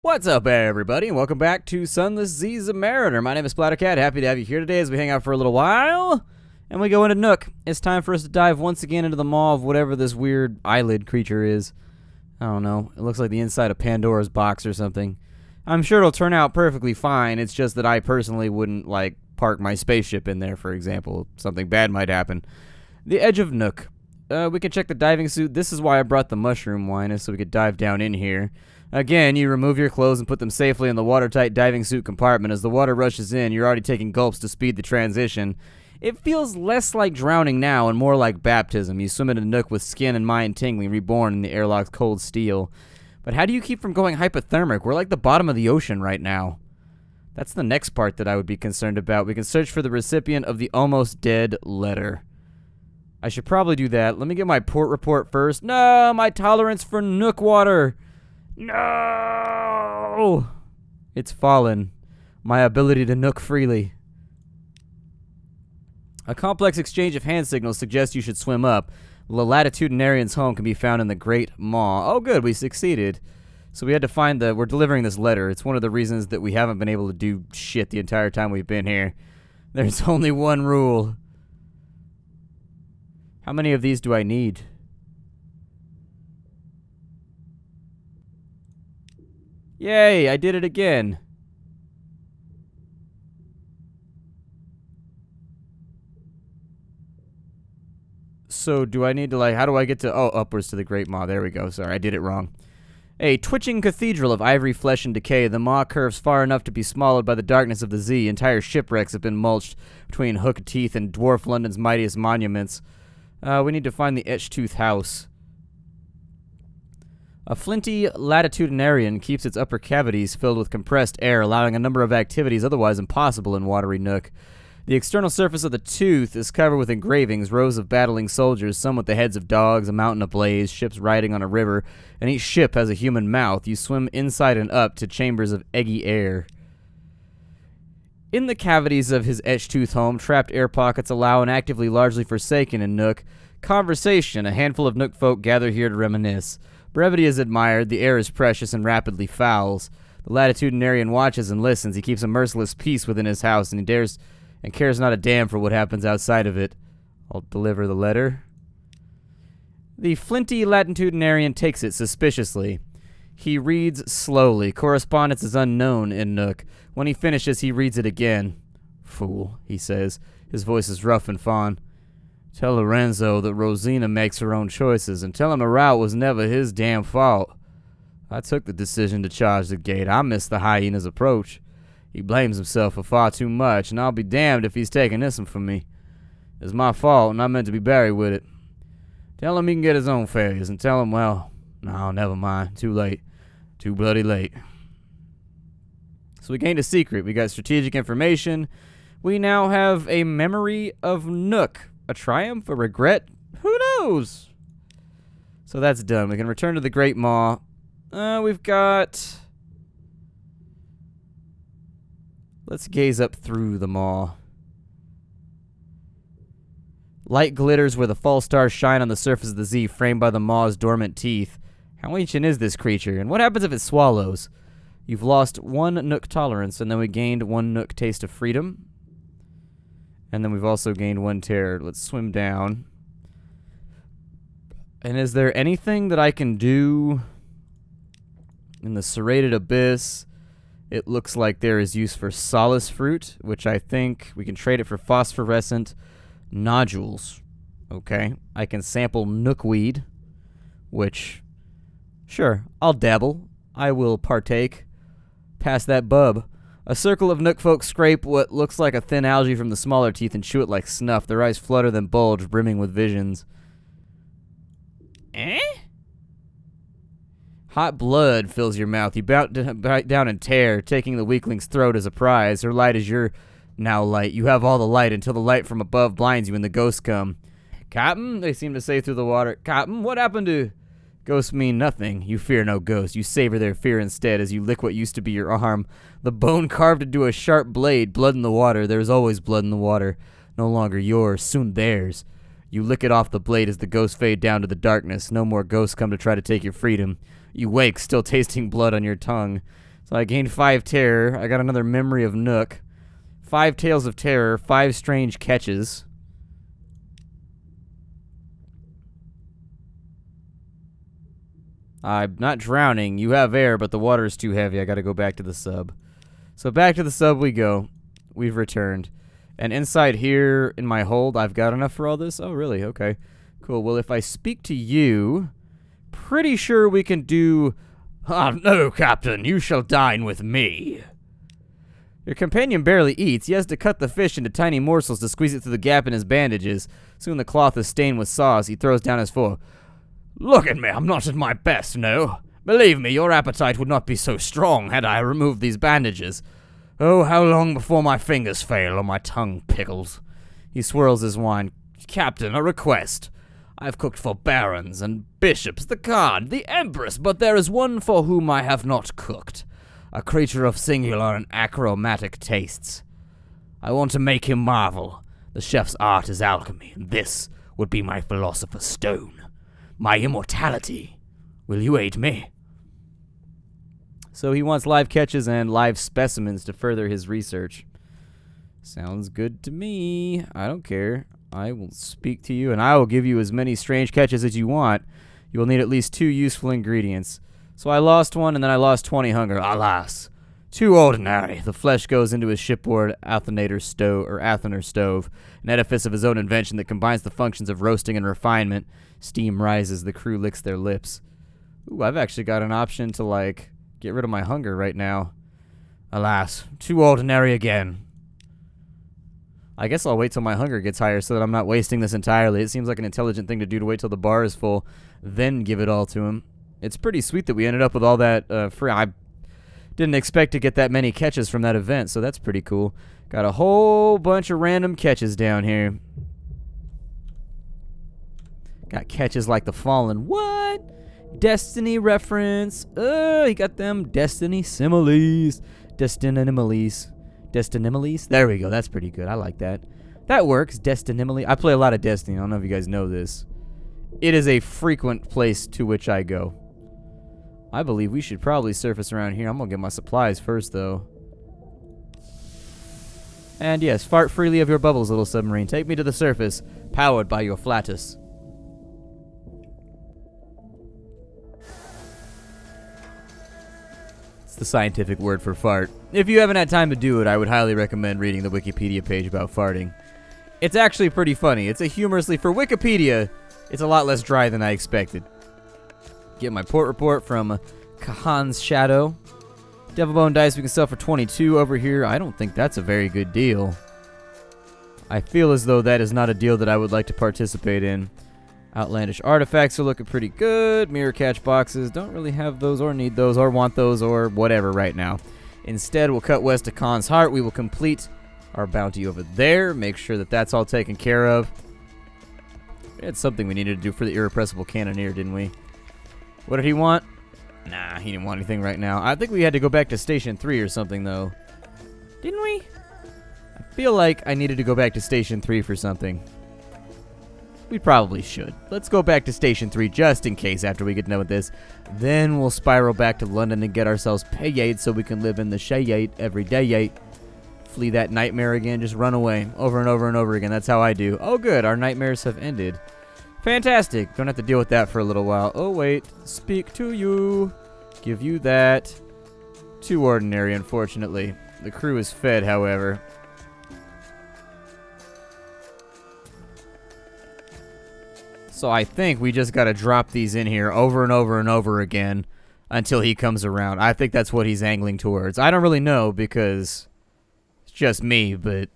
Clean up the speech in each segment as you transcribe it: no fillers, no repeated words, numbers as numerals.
What's up, everybody, and welcome back to Sunless Sea Zubmariner. My name is Splattercat. Happy to have you here today as we hang out for a little while, and we go into Nook. It's time for us to dive once again into the maw of whatever this weird eyelid creature is. I don't know. It looks like the inside of Pandora's box or something. I'm sure it'll turn out perfectly fine. It's just that I personally wouldn't, park my spaceship in there, for example. Something bad might happen. The edge of Nook. We can check the diving suit. This is why I brought the mushroom wine, is so we could dive down in here. Again, you remove your clothes and put them safely in the watertight diving suit compartment. As the water rushes in, you're already taking gulps to speed the transition. It feels less like drowning now and more like baptism. You swim into Nook with skin and mind tingling, reborn in the airlock's cold steel. But how do you keep from going hypothermic? We're like the bottom of the ocean right now. That's the next part that I would be concerned about. We can search for the recipient of the almost dead letter. I should probably do that. Let me get my port report first. No, my tolerance for Nook water. No! It's fallen. My ability to Nook freely. A complex exchange of hand signals suggests you should swim up. The latitudinarian's home can be found in the Great Maw. Oh, good, we succeeded. So we had to find we're delivering this letter. It's one of the reasons that we haven't been able to do shit the entire time we've been here. There's only one rule. How many of these do I need? Yay, I did it again. So do I need to, how do I get to, upwards to the Great Maw. There we go. Sorry, I did it wrong. A twitching cathedral of ivory flesh and decay. The maw curves far enough to be swallowed by the darkness of the sea. Entire shipwrecks have been mulched between hook teeth and dwarf London's mightiest monuments. We need to find the Etch-Tooth House. A flinty latitudinarian keeps its upper cavities filled with compressed air, allowing a number of activities otherwise impossible in watery Nook. The external surface of the tooth is covered with engravings, rows of battling soldiers, some with the heads of dogs, a mountain ablaze, ships riding on a river, and each ship has a human mouth. You swim inside and up to chambers of eggy air. In the cavities of his Etch-Tooth home, trapped air pockets allow an actively largely forsaken in Nook conversation. A handful of Nook folk gather here to reminisce. Brevity is admired, the air is precious and rapidly fouls. The latitudinarian watches and listens. He keeps a merciless peace within his house, and he dares and cares not a damn for what happens outside of it. I'll deliver the letter. The flinty latitudinarian takes it suspiciously. He reads slowly. Correspondence is unknown in Nook. When he finishes, he reads it again. Fool, he says. His voice is rough and fond. Tell Lorenzo that Rosina makes her own choices, and tell him a route was never his damn fault. I took the decision to charge the gate. I missed the hyena's approach. He blames himself for far too much, and I'll be damned if he's taking this one from me. It's my fault, and I meant to be buried with it. Tell him he can get his own failures, and tell him, well, no, never mind. Too late. Too bloody late. So we gained a secret. We got strategic information. We now have a memory of Nook. A triumph? A regret? Who knows? So that's done. We can return to the Great Maw. We've got... Let's gaze up through the maw. Light glitters where the false stars shine on the surface of the sea, framed by the maw's dormant teeth. How ancient is this creature, and what happens if it swallows? You've lost one Nook tolerance, and then we gained one Nook taste of freedom. And then we've also gained one terror. Let's swim down. And is there anything that I can do in the serrated abyss? It looks like there is use for solace fruit, which I think we can trade it for phosphorescent nodules. Okay. I can sample Nookweed, which, sure, I'll dabble. I will partake. Pass that bub. A circle of Nook folk scrape what looks like a thin algae from the smaller teeth and chew it like snuff. Their eyes flutter then bulge, brimming with visions. Eh? Hot blood fills your mouth. You bite down and tear, taking the weakling's throat as a prize. Her light is your now light. You have all the light until the light from above blinds you and the ghosts come. Captain, they seem to say through the water. Captain, what happened to... Ghosts mean nothing. You fear no ghosts. You savor their fear instead as you lick what used to be your arm. The bone carved into a sharp blade. Blood in the water. There is always blood in the water. No longer yours, soon theirs. You lick it off the blade as the ghosts fade down to the darkness. No more ghosts come to try to take your freedom. You wake, still tasting blood on your tongue. So I gained 5 terror. I got another memory of Nook. 5 tales of terror. 5 strange catches. I'm not drowning. You have air, but the water is too heavy. I gotta go back to the sub. So back to the sub we go. We've returned. And inside here in my hold, I've got enough for all this? Oh, really? Okay. Cool. Well, if I speak to you, pretty sure we can do... Ah, no, Captain. You shall dine with me. Your companion barely eats. He has to cut the fish into tiny morsels to squeeze it through the gap in his bandages. Soon the cloth is stained with sauce. He throws down his fork. Look at me. I'm not at my best, no. Believe me, your appetite would not be so strong had I removed these bandages. Oh, how long before my fingers fail or my tongue pickles? He swirls his wine. Captain, a request. I've cooked for barons and bishops, the Khan, the Empress, but there is one for whom I have not cooked. A creature of singular and achromatic tastes. I want to make him marvel. The chef's art is alchemy, and this would be my philosopher's stone. My immortality. Will you aid me? So he wants live catches and live specimens to further his research. Sounds good to me. I don't care. I will speak to you, and I will give you as many strange catches as you want. You will need at least 2 useful ingredients. So I lost 1, and then I lost 20 hunger. Alas. Too ordinary. The flesh goes into his shipboard Athenator stove, an edifice of his own invention that combines the functions of roasting and refinement. Steam rises. The crew licks their lips. Ooh, I've actually got an option to, like, get rid of my hunger right now. Alas. Too ordinary again. I guess I'll wait till my hunger gets higher so that I'm not wasting this entirely. It seems like an intelligent thing to do to wait till the bar is full, then give it all to him. It's pretty sweet that we ended up with all that free. I didn't expect to get that many catches from that event, so that's pretty cool. Got a whole bunch of random catches down here. Got catches like the Fallen. What? Destiny reference. He got them Destiny similes. Destinimiles. Destinimiles? There we go. That's pretty good. I like that. That works. Destinimile. I play a lot of Destiny. I don't know if you guys know this. It is a frequent place to which I go. I believe we should probably surface around here. I'm going to get my supplies first, though. And yes, fart freely of your bubbles, little submarine. Take me to the surface, powered by your flatus. The scientific word for fart. If you haven't had time to do it, I would highly recommend reading the Wikipedia page about farting. It's actually pretty funny. It's a humorously, for Wikipedia, it's a lot less dry than I expected. Get my port report from Kahan's Shadow. Devil Bone dice we can sell for 22 over here. I don't think that's a very good deal. I feel as though that is not a deal that I would like to participate in. Outlandish artifacts are looking pretty good. Mirror catch boxes. Don't really have those or need those or want those or whatever right now. Instead, we'll cut west to Khan's Heart. We will complete our bounty over there. Make sure that that's all taken care of. We had something we needed to do for the irrepressible cannoneer, didn't we? What did he want? Nah, he didn't want anything right now. I think we had to go back to Station 3 or something, though. Didn't we? I feel like I needed to go back to Station 3 for something. We probably should. Let's go back to Station 3 just in case after we get done with this. Then we'll spiral back to London and get ourselves paid so we can live in the shayate every day. Flee that nightmare again. Just run away over and over and over again. That's how I do. Oh, good. Our nightmares have ended. Fantastic. Don't have to deal with that for a little while. Oh, wait. Speak to you. Give you that. Too ordinary, unfortunately. The crew is fed, however. So I think we just got to drop these in here over and over and over again until he comes around. I think that's what he's angling towards. I don't really know because it's just me, but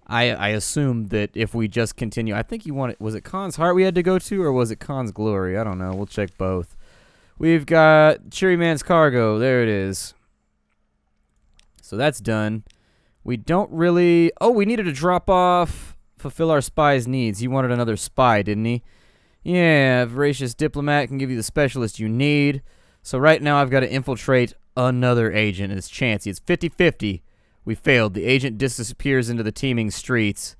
I assume that if we just continue, I think he wanted, was it Khan's Heart we had to go to, or was it Khan's Glory? I don't know. We'll check both. We've got Cheery Man's Cargo. There it is. So that's done. We don't really, oh, we needed to drop off. Fulfill our spy's needs. He wanted another spy, didn't he? Yeah, voracious diplomat can give you the specialist you need. So right now I've got to infiltrate another agent, and it's chancy. It's 50-50. We failed. The agent disappears into the teeming streets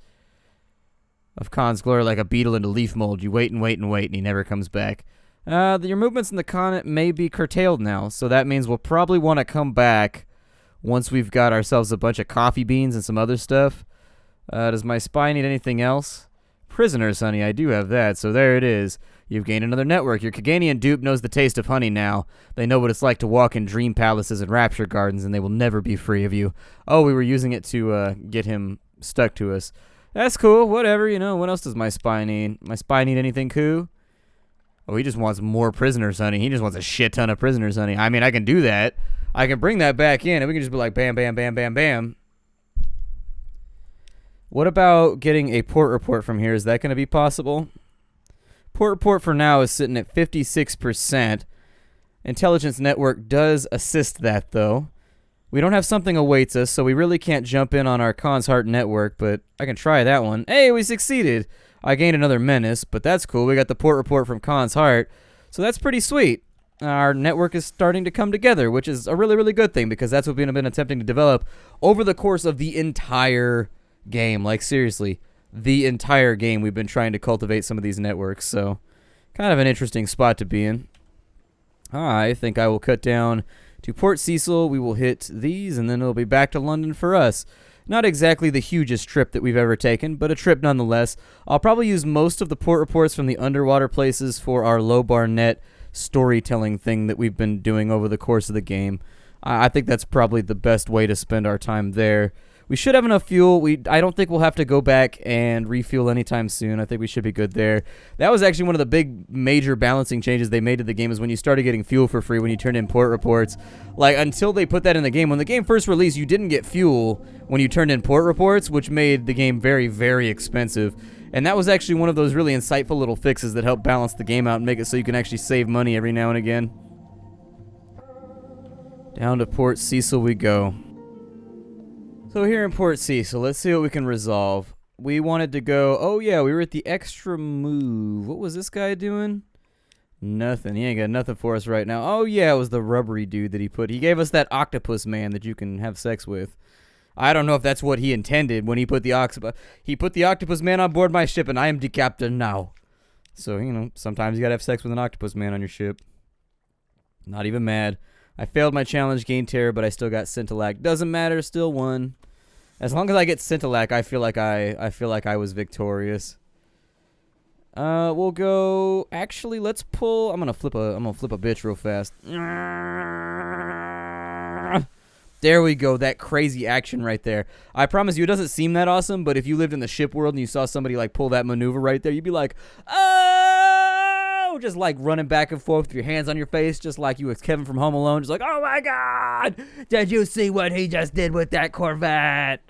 of Khan's Glory like a beetle into leaf mold. You wait and wait and wait, and he never comes back. Your movements in the continent may be curtailed now, so that means we'll probably want to come back once we've got ourselves a bunch of coffee beans and some other stuff. Does my spy need anything else? Prisoners, honey, I do have that, so there it is. You've gained another network. Your Kaganian dupe knows the taste of honey now. They know what it's like to walk in dream palaces and rapture gardens, and they will never be free of you. Oh, we were using it to get him stuck to us. That's cool, whatever, you know. What else does my spy need? My spy need anything cool? Oh, he just wants more prisoners, honey. He just wants a shit ton of prisoners, honey. I mean, I can do that. I can bring that back in, and we can just be like, bam, bam, bam, bam, bam. What about getting a port report from here? Is that going to be possible? Port report for now is sitting at 56%. Intelligence network does assist that, though. We don't have something awaits us, so we really can't jump in on our Khan's Heart network, but I can try that one. Hey, we succeeded. I gained another menace, but that's cool. We got the port report from Khan's Heart, so that's pretty sweet. Our network is starting to come together, which is a really, really good thing, because that's what we've been attempting to develop over the course of the entire game. Like, seriously, the entire game we've been trying to cultivate some of these networks, so kind of an interesting spot to be in. I think I will cut down to Port Cecil. We will hit these, and then it'll be back to London for us. Not exactly the hugest trip that we've ever taken, but a trip nonetheless. I'll probably use most of the port reports from the underwater places for our low bar net storytelling thing that we've been doing over the course of the game. I think that's probably the best way to spend our time there. We should have enough fuel. I don't think we'll have to go back and refuel anytime soon. I think we should be good there. That was actually one of the big major balancing changes they made to the game, is when you started getting fuel for free when you turned in port reports. Like, until they put that in the game, when the game first released, you didn't get fuel when you turned in port reports, which made the game very, very expensive. And that was actually one of those really insightful little fixes that helped balance the game out and make it so you can actually save money every now and again. Down to Port Cecil we go. So here in Port Cecil, let's see what we can resolve. We wanted to go, oh yeah, we were at the extra move. What was this guy doing? Nothing. He ain't got nothing for us right now. Oh yeah, it was the rubbery dude that he gave us that octopus man that you can have sex with. I don't know if that's what he intended when he put the octopus man on board my ship, and I am the captain now. So, you know, sometimes you gotta have sex with an octopus man on your ship. Not even mad. I failed my challenge, gained terror, but I still got Scintillac. Doesn't matter, still won. As long as I get Scintillac, I feel like I was victorious. We'll go. Actually, let's pull. I'm gonna flip a bitch real fast. There we go. That crazy action right there. I promise you, it doesn't seem that awesome, but if you lived in the ship world and you saw somebody like pull that maneuver right there, you'd be like, oh, just like running back and forth with your hands on your face, just like you was Kevin from Home Alone, just like, oh my God, did you see what he just did with that Corvette?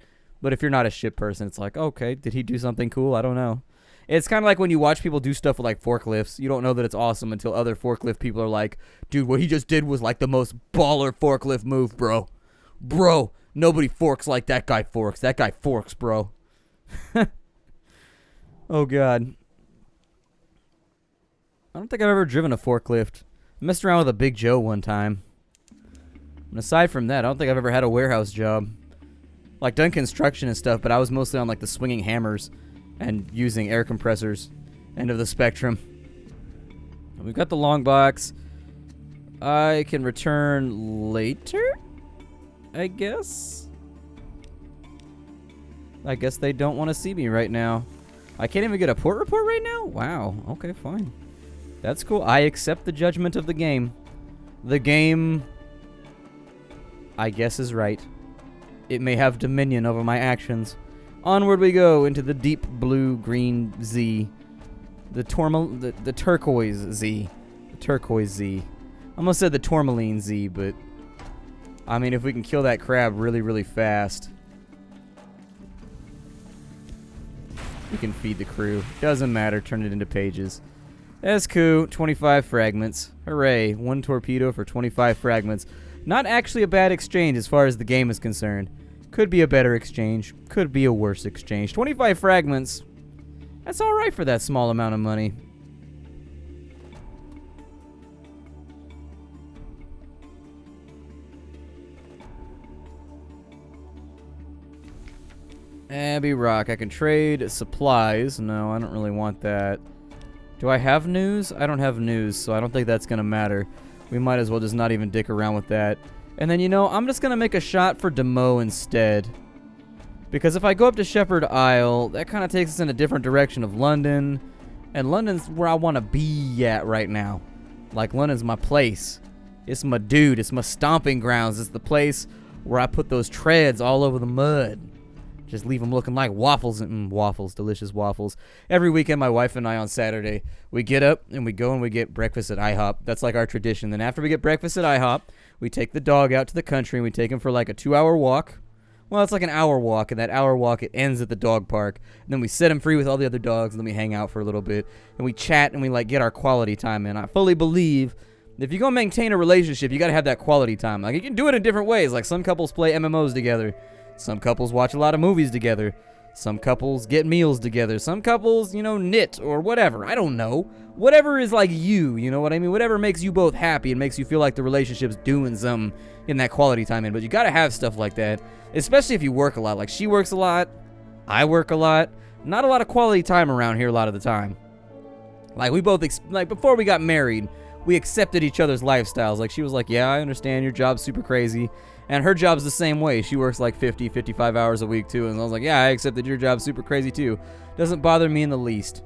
But if you're not a ship person, it's like, okay, did he do something cool? I don't know. It's kind of like when you watch people do stuff with like forklifts. You don't know that it's awesome until other forklift people are like, dude, what he just did was like the most baller forklift move, bro. Bro, nobody forks like that guy forks. That guy forks, bro. Oh, God. I don't think I've ever driven a forklift. I messed around with a Big Joe one time. And aside from that, I don't think I've ever had a warehouse job. Like, done construction and stuff, but I was mostly on, like, the swinging hammers and using air compressors. End of the spectrum. We've got the long box. I can return later? I guess they don't want to see me right now. I can't even get a port report right now? Wow. Okay, fine. That's cool. I accept the judgment of the game. The game, I guess, is right. It may have dominion over my actions. Onward we go into the deep blue-green Z. The turquoise Z. The turquoise Z. I almost said the tourmaline Z, but I mean, if we can kill that crab really, really fast, we can feed the crew. Doesn't matter. Turn it into pages. That's cool. 25 fragments. Hooray. 1 torpedo for 25 fragments. Not actually a bad exchange as far as the game is concerned. Could be a better exchange. Could be a worse exchange. 25 fragments. That's alright for that small amount of money. Abbey Rock. I can trade supplies. No, I don't really want that. Do I have news? I don't have news, so I don't think that's going to matter. We might as well just not even dick around with that. And then, you know, I'm just going to make a shot for Demo instead. Because if I go up to Shepherd Isle, that kind of takes us in a different direction of London. And London's where I want to be at right now. Like, London's my place. It's my dude. It's my stomping grounds. It's the place where I put those treads all over the mud. Just leave them looking like waffles. And waffles. Delicious waffles. Every weekend, my wife and I on Saturday, we get up and we go and we get breakfast at IHOP. That's like our tradition. Then after we get breakfast at IHOP, we take the dog out to the country and we take him for like a 2-hour walk. Well, it's like an hour walk, and that hour walk, it ends at the dog park. And then we set him free with all the other dogs, and then we hang out for a little bit. And we chat, and we, like, get our quality time in. I fully believe if you're going to maintain a relationship, you got to have that quality time. Like, you can do it in different ways. Like, some couples play MMOs together. Some couples watch a lot of movies together. Some couples get meals together. Some couples, you know, knit or whatever. I don't know. Whatever is like you know what I mean? Whatever makes you both happy and makes you feel like the relationship's doing something in that quality time in. But you got to have stuff like that. Especially if you work a lot. Like, she works a lot. I work a lot. Not a lot of quality time around here a lot of the time. Like, we both, like, before we got married, we accepted each other's lifestyles. Like, she was like, yeah, I understand your job's super crazy. And her job's the same way. She works like 50, 55 hours a week, too. And I was like, yeah, I accept that your job's super crazy, too. Doesn't bother me in the least.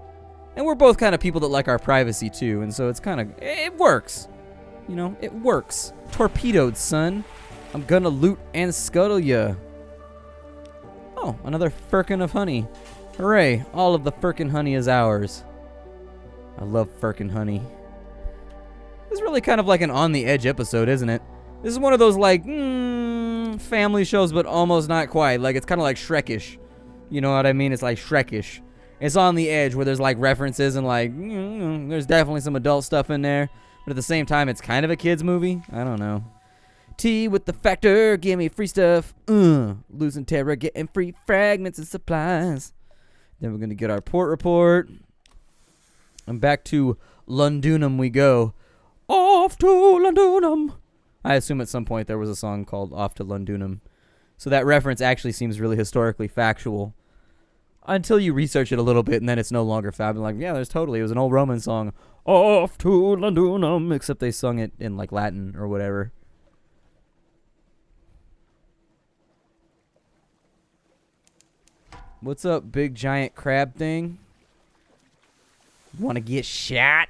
And we're both kind of people that like our privacy, too. And so it's kind of, it works. You know, it works. Torpedoed, son. I'm gonna loot and scuttle ya. Oh, another firkin of honey. Hooray, all of the firkin honey is ours. I love firkin honey. This is really kind of like an On the Edge episode, isn't it? This is one of those, like, family shows, but almost not quite. Like, it's kind of like Shrekish. You know what I mean? It's like Shrekish. It's on the edge where there's, like, references and, like, there's definitely some adult stuff in there. But at the same time, it's kind of a kid's movie. I don't know. Tea with the factor, give me free stuff. Losing terror, getting free fragments and supplies. Then we're going to get our port report. And back to Londunum we go. Off to Londunum. I assume at some point there was a song called Off to Londunum. So that reference actually seems really historically factual. Until you research it a little bit, and then it's no longer fab. Like, yeah, there's totally. It was an old Roman song. Off to Londunum. Except they sung it in, like, Latin or whatever. What's up, big giant crab thing? Want to get shot?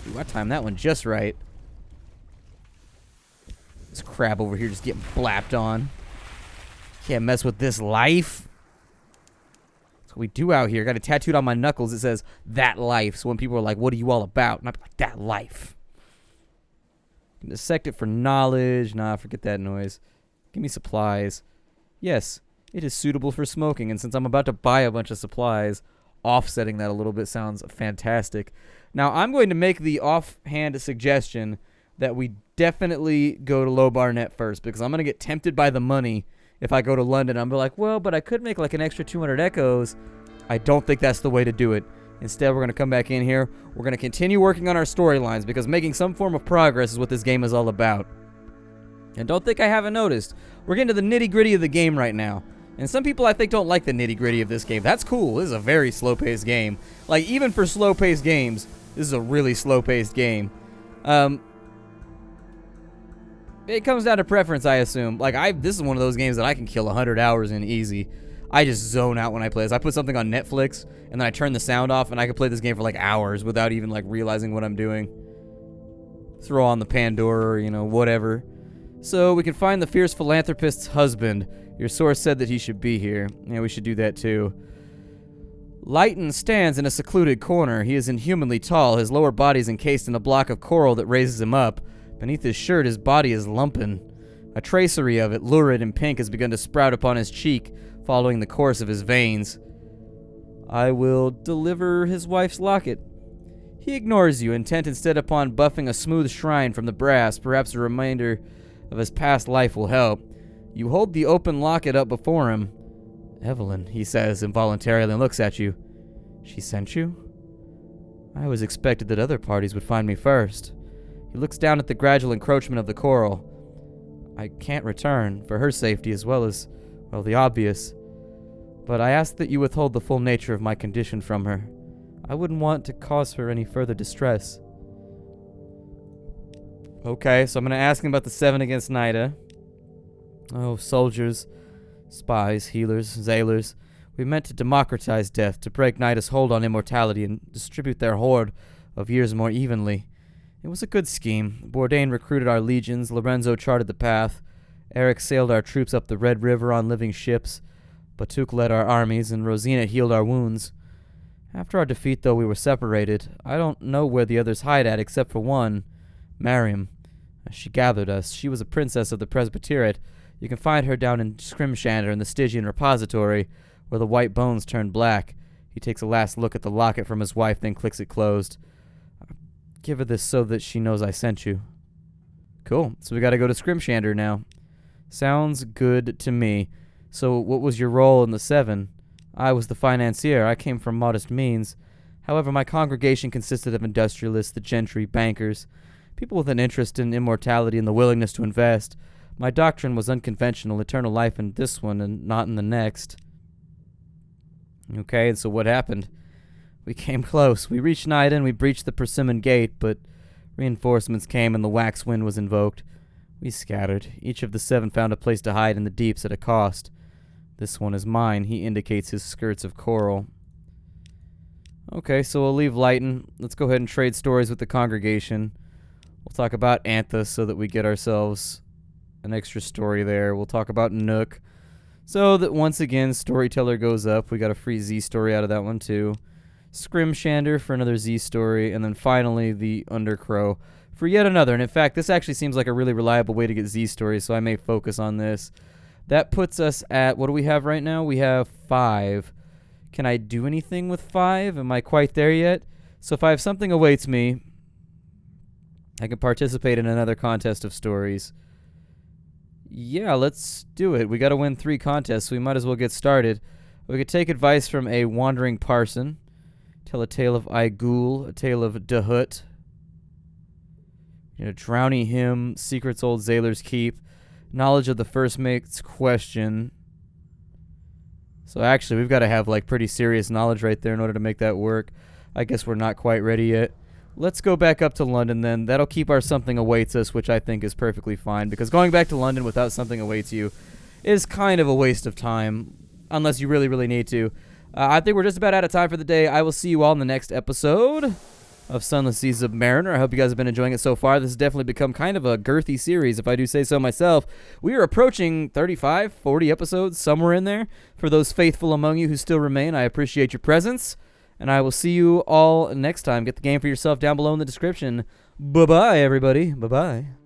Ooh, I timed that one just right. This crab over here just getting blapped on. Can't mess with this life. That's what we do out here. Got it tattooed on my knuckles. It says, that life. So when people are like, what are you all about? And I'm like, that life. Dissect it for knowledge. Nah, forget that noise. Give me supplies. Yes. It is suitable for smoking, and since I'm about to buy a bunch of supplies, offsetting that a little bit sounds fantastic. Now, I'm going to make the offhand suggestion that we definitely go to Low Barnet first, because I'm going to get tempted by the money if I go to London. I'm like, well, but I could make like an extra 200 echoes. I don't think that's the way to do it. Instead, we're going to come back in here. We're going to continue working on our storylines, because making some form of progress is what this game is all about. And don't think I haven't noticed. We're getting to the nitty-gritty of the game right now. And some people, I think, don't like the nitty-gritty of this game. That's cool. This is a very slow-paced game. Like, even for slow-paced games, this is a really slow-paced game. It comes down to preference, I assume. Like, this is one of those games that I can kill 100 hours in easy. I just zone out when I play this. I put something on Netflix, and then I turn the sound off, and I can play this game for, like, hours without even, like, realizing what I'm doing. Throw on the Pandora or, you know, whatever. So, we can find the fierce philanthropist's husband. Your source said that he should be here. Yeah, we should do that too. Lighton stands in a secluded corner. He is inhumanly tall. His lower body is encased in a block of coral that raises him up. Beneath his shirt, his body is lumpen. A tracery of it, lurid and pink, has begun to sprout upon his cheek, following the course of his veins. I will deliver his wife's locket. He ignores you, intent instead upon buffing a smooth shrine from the brass. Perhaps a reminder of his past life will help. You hold the open locket up before him. Evelyn, he says involuntarily and looks at you. She sent you? I was expected that other parties would find me first. He looks down at the gradual encroachment of the coral. I can't return, for her safety as well as, well, the obvious. But I ask that you withhold the full nature of my condition from her. I wouldn't want to cause her any further distress. Okay, so I'm going to ask him about the 7 against Nida. Oh, soldiers, spies, healers, sailors. We meant to democratize death, to break Nida's hold on immortality and distribute their hoard of years more evenly. It was a good scheme. Bourdain recruited our legions, Lorenzo charted the path, Eric sailed our troops up the Red River on living ships, Batuk led our armies, and Rosina healed our wounds. After our defeat, though, we were separated. I don't know where the others hide at, except for one, Mariam. She gathered us. She was a princess of the Presbyteriate. You can find her down in Scrimshander in the Stygian repository, where the white bones turn black. He takes a last look at the locket from his wife, then clicks it closed. Give her this so that she knows I sent you. Cool. So we gotta go to Scrimshander now. Sounds good to me. So what was your role in the 7? I was the financier. I came from modest means. However, my congregation consisted of industrialists, the gentry, bankers, people with an interest in immortality and the willingness to invest. My doctrine was unconventional, eternal life in this one and not in the next. Okay, and so what happened? We came close. We reached Nida and we breached the Persimmon Gate, but reinforcements came and the wax wind was invoked. We scattered. Each of the 7 found a place to hide in the deeps at a cost. This one is mine. He indicates his skirts of coral. Okay, so we'll leave Lighton. Let's go ahead and trade stories with the congregation. We'll talk about Anthus so that we get ourselves an extra story there. We'll talk about Nook. So that once again, Storyteller goes up. We got a free Z story out of that one too. Scrimshander for another Z story. And then finally the Undercrow for yet another. And in fact, this actually seems like a really reliable way to get Z stories, so I may focus on this. That puts us at, what do we have right now? We have 5. Can I do anything with 5? Am I quite there yet? So if I have something awaits me, I can participate in another contest of stories. Yeah, let's do it. We got to win 3 contests, so we might as well get started. We could take advice from a wandering parson, tell a tale of Aigul, a tale of Dahut, drowning hymn, secrets old sailors keep, knowledge of the first mate's question. So actually, we've got to have like pretty serious knowledge right there in order to make that work. I guess we're not quite ready yet. Let's go back up to London then. That'll keep our something awaits us, which I think is perfectly fine, because going back to London without something awaits you is kind of a waste of time, unless you really, really need to. I think we're just about out of time for the day. I will see you all in the next episode of Sunless Sea Zubmariner. I hope you guys have been enjoying it so far. This has definitely become kind of a girthy series, if I do say so myself. We are approaching 35, 40 episodes, somewhere in there. For those faithful among you who still remain, I appreciate your presence. And I will see you all next time. Get the game for yourself down below in the description. Bye-bye, everybody. Bye-bye.